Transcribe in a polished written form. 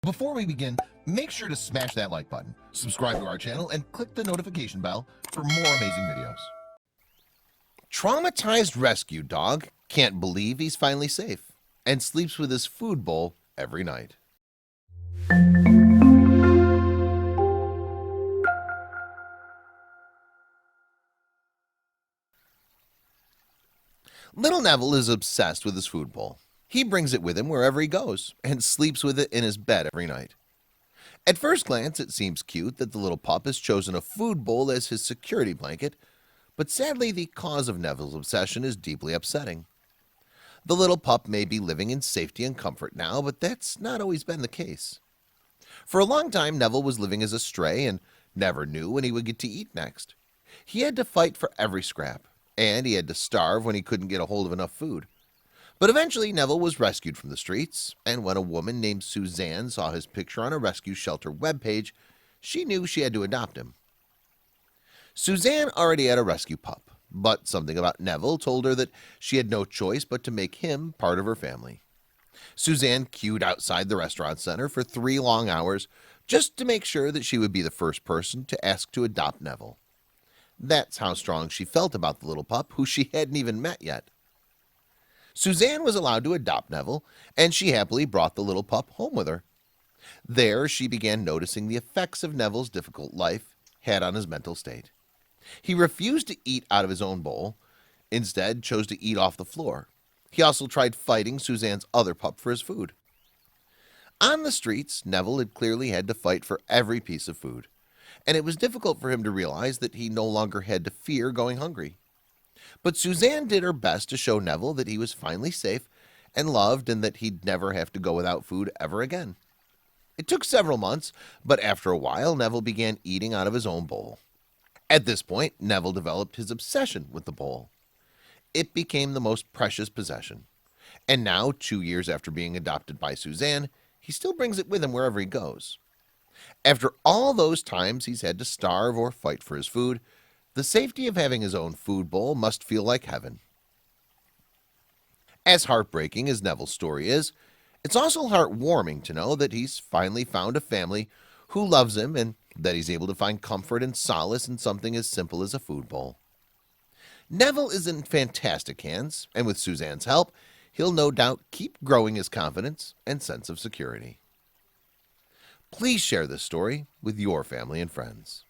Before we begin, make sure to smash that like button, subscribe to our channel, and click the notification bell for more amazing videos. Traumatized rescue dog can't believe he's finally safe and sleeps with his food bowl every night. Little Neville is obsessed with his food bowl. He brings it with him wherever he goes and sleeps with it in his bed every night. At first glance, it seems cute that the little pup has chosen a food bowl as his security blanket, but sadly the cause of Neville's obsession is deeply upsetting. The little pup may be living in safety and comfort now, but that's not always been the case. For a long time, Neville was living as a stray and never knew when he would get to eat next. He had to fight for every scrap, and he had to starve when he couldn't get a hold of enough food. But eventually Neville was rescued from the streets, and when a woman named Suzanne saw his picture on a rescue shelter webpage, she knew she had to adopt him. Suzanne already had a rescue pup, but something about Neville told her that she had no choice but to make him part of her family. Suzanne queued outside the restaurant center for 3 long hours just to make sure that she would be the first person to ask to adopt Neville. That's how strong she felt about the little pup, who she hadn't even met yet. Suzanne was allowed to adopt Neville, and she happily brought the little pup home with her. There, she began noticing the effects of Neville's difficult life had on his mental state. He refused to eat out of his own bowl, instead chose to eat off the floor. He also tried fighting Suzanne's other pup for his food. On the streets, Neville had clearly had to fight for every piece of food, and it was difficult for him to realize that he no longer had to fear going hungry. But Suzanne did her best to show Neville that he was finally safe and loved, and that he'd never have to go without food ever again. It took several months, but after a while Neville began eating out of his own bowl. At this point, Neville developed his obsession with the bowl. It became the most precious possession, and now, 2 years after being adopted by Suzanne, he still brings it with him wherever he goes. After all those times he's had to starve or fight for his food, the safety of having his own food bowl must feel like heaven. As heartbreaking as Neville's story is, it's also heartwarming to know that he's finally found a family who loves him, and that he's able to find comfort and solace in something as simple as a food bowl. Neville is in fantastic hands, and with Suzanne's help, he'll no doubt keep growing his confidence and sense of security. Please share this story with your family and friends.